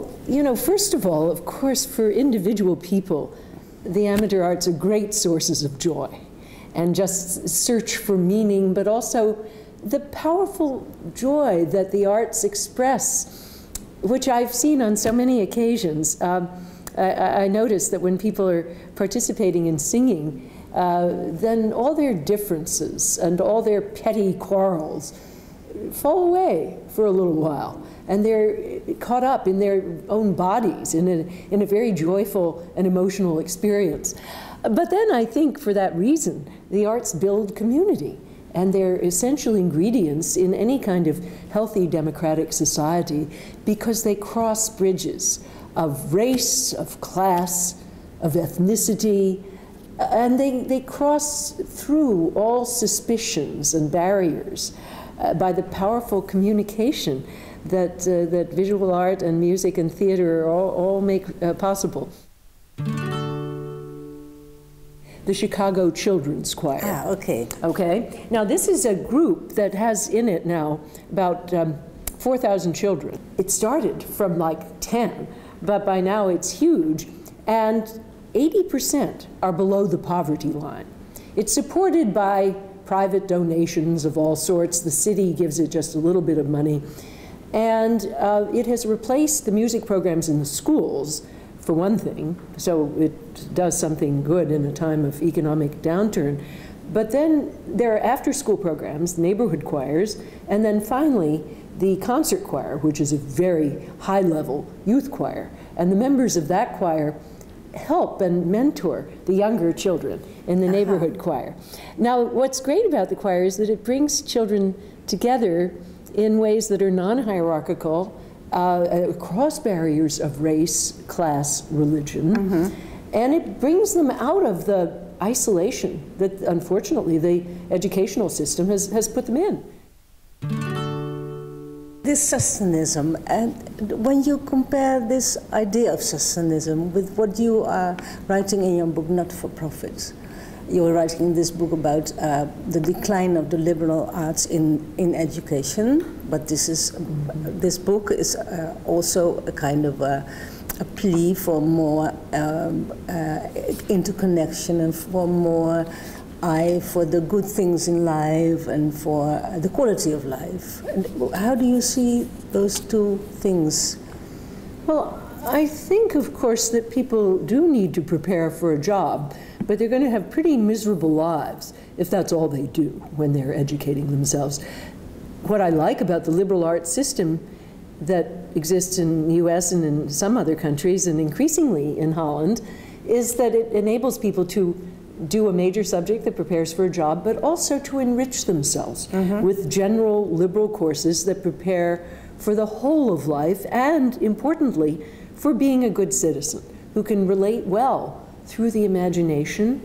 Well, you know, first of all, of course, for individual people, the amateur arts are great sources of joy and just search for meaning, but also the powerful joy that the arts express, which I've seen on so many occasions. I notice that when people are participating in singing, then all their differences and all their petty quarrels fall away for a little while, and they're caught up in their own bodies in a very joyful and emotional experience. But then I think for that reason, the arts build community, and they're essential ingredients in any kind of healthy democratic society because they cross bridges of race, of class, of ethnicity, and they cross through all suspicions and barriers by the powerful communication that, that visual art and music and theater all make possible. The Chicago Children's Choir. Ah, okay. Okay. Now this is a group that has in it now about 4,000 children. It started from like 10, but by now it's huge, and 80% are below the poverty line. It's supported by private donations of all sorts. The city gives it just a little bit of money. And it has replaced the music programs in the schools, for one thing, so it does something good in a time of economic downturn. But then there are after-school programs, neighborhood choirs, and then finally the concert choir, which is a very high-level youth choir. And the members of that choir help and mentor the younger children in the neighborhood choir. Now, what's great about the choir is that it brings children together in ways that are non-hierarchical, across barriers of race, class, religion, and it brings them out of the isolation that, unfortunately, the educational system has put them in. This Sustainism, and when you compare this idea of Sustainism with what you are writing in your book, Not-for-Profits, you are writing this book about the decline of the liberal arts in education, but this book is also a kind of a plea for more interconnection and for more eye for the good things in life and for the quality of life. And how do you see those two things? Well, I think, of course, that people do need to prepare for a job, but they're going to have pretty miserable lives if that's all they do when they're educating themselves. What I like about the liberal arts system that exists in the US and in some other countries, and increasingly in Holland, is that it enables people to do a major subject that prepares for a job, but also to enrich themselves with general liberal courses that prepare for the whole of life, and importantly, for being a good citizen who can relate well through the imagination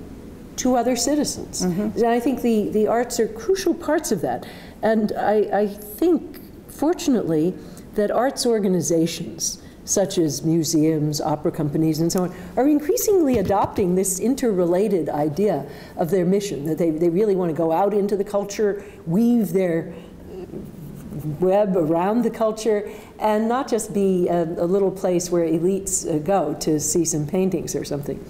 to other citizens. And I think the arts are crucial parts of that. And I think, fortunately, that arts organizations, such as museums, opera companies, and so on, are increasingly adopting this interrelated idea of their mission, that they really want to go out into the culture, weave their web around the culture, and not just be a little place where elites go to see some paintings or something.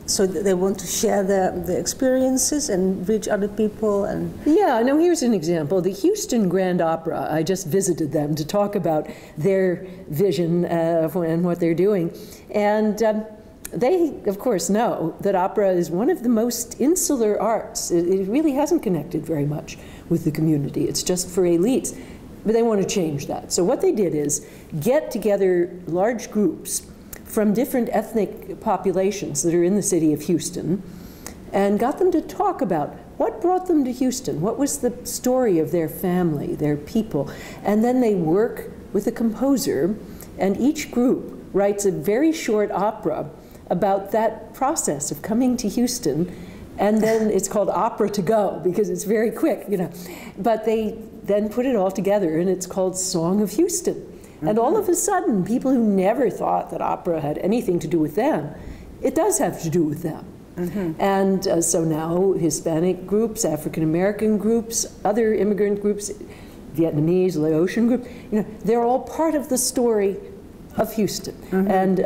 So they want to share the experiences and reach other people. And yeah, now here's an example. The Houston Grand Opera, I just visited them to talk about their vision and what they're doing. And they, of course, know that opera is one of the most insular arts. It really hasn't connected very much with the community. It's just for elites. But they want to change that. So what they did is get together large groups from different ethnic populations that are in the city of Houston, and got them to talk about what brought them to Houston, what was the story of their family, their people. And then they work with a composer, and each group writes a very short opera about that process of coming to Houston, and then it's called Opera to Go, because it's very quick, you know. But they then put it all together, and it's called Song of Houston. And all of a sudden, people who never thought that opera had anything to do with them, it does have to do with them. And so now Hispanic groups, African American groups, other immigrant groups, Vietnamese, Laotian groups, you know, they're all part of the story of Houston, and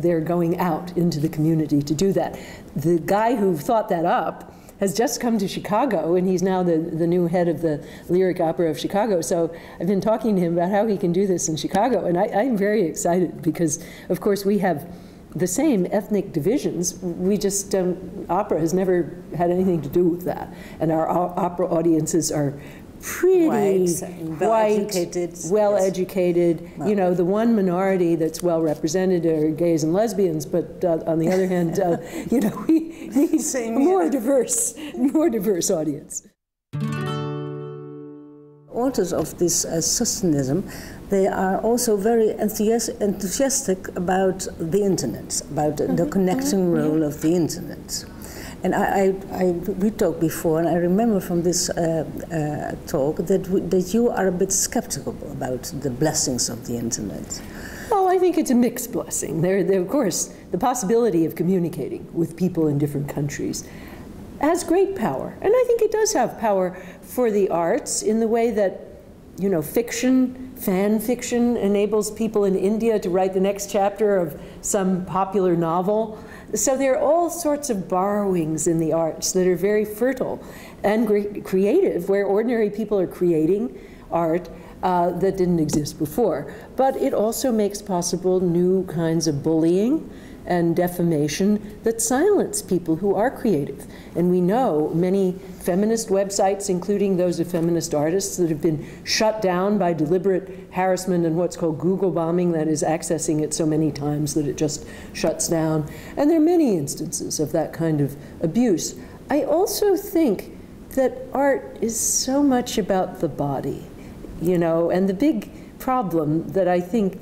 they're going out into the community to do that. The guy who thought that up has just come to Chicago, and he's now the new head of the Lyric Opera of Chicago. So I've been talking to him about how he can do this in Chicago, and I'm very excited because, of course, we have the same ethnic divisions. We just, opera has never had anything to do with that. And our opera audiences are pretty well-educated. Well-educated. Well. You know, the one minority that's well-represented are gays and lesbians, but on the other hand, you know, we need a more diverse audience. Authors of this Sustainism, they are also very enthusiastic about the internet, about the connecting role of the internet. And we talked before, and I remember from this talk that you are a bit skeptical about the blessings of the internet. Well, I think it's a mixed blessing. There, of course, the possibility of communicating with people in different countries has great power. And I think it does have power for the arts in the way that, you know, fiction, fan fiction enables people in India to write the next chapter of some popular novel. So there are all sorts of borrowings in the arts that are very fertile and creative, where ordinary people are creating art that didn't exist before. But it also makes possible new kinds of bullying and defamation that silence people who are creative. And we know many feminist websites, including those of feminist artists, that have been shut down by deliberate harassment and what's called Google bombing, that is accessing it so many times that it just shuts down. And there are many instances of that kind of abuse. I also think that art is so much about the body, you know, and the big problem that I think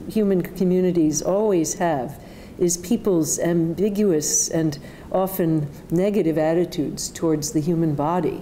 human communities always have is people's ambiguous and often negative attitudes towards the human body,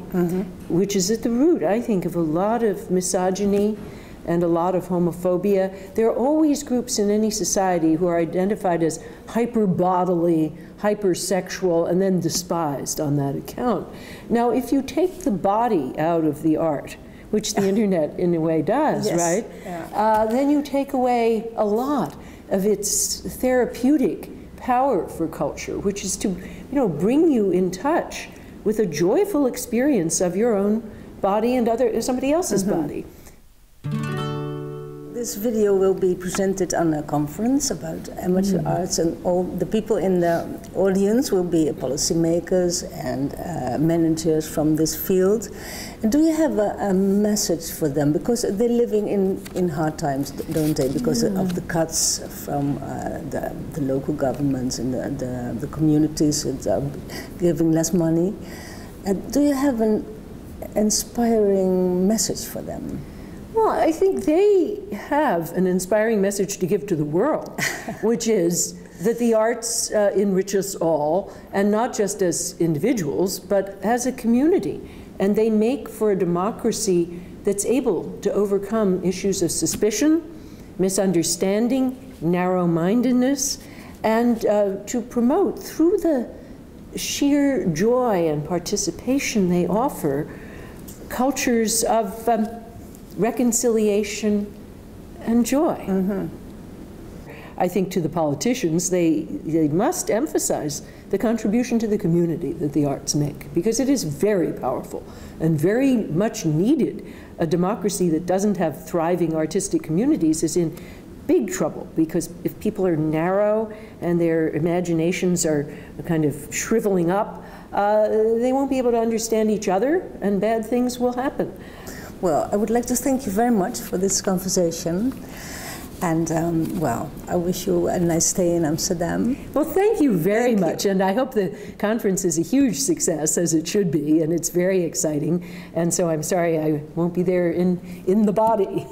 which is at the root, I think, of a lot of misogyny and a lot of homophobia. There are always groups in any society who are identified as hyper-bodily, hypersexual, and then despised on that account. Now, if you take the body out of the art, which the internet in a way does, yes, right? Yeah. Then you take away a lot of its therapeutic power for culture, which is to, you know, bring you in touch with a joyful experience of your own body and somebody else's body. This video will be presented on a conference about amateur arts, and all the people in the audience will be policymakers and managers from this field. And do you have a message for them? Because they're living in hard times, don't they? Because of the cuts from the local governments and the communities that are giving less money. Do you have an inspiring message for them? Well, I think they have an inspiring message to give to the world, which is that the arts enrich us all, and not just as individuals, but as a community. And they make for a democracy that's able to overcome issues of suspicion, misunderstanding, narrow-mindedness, and to promote, through the sheer joy and participation they offer, cultures of reconciliation and joy. I think to the politicians, they must emphasize the contribution to the community that the arts make, because it is very powerful and very much needed. A democracy that doesn't have thriving artistic communities is in big trouble, because if people are narrow and their imaginations are kind of shriveling up, they won't be able to understand each other, and bad things will happen. Well, I would like to thank you very much for this conversation. And, well, I wish you a nice stay in Amsterdam. Well, thank you very much. And I hope the conference is a huge success, as it should be, and it's very exciting. And so I'm sorry I won't be there in the body.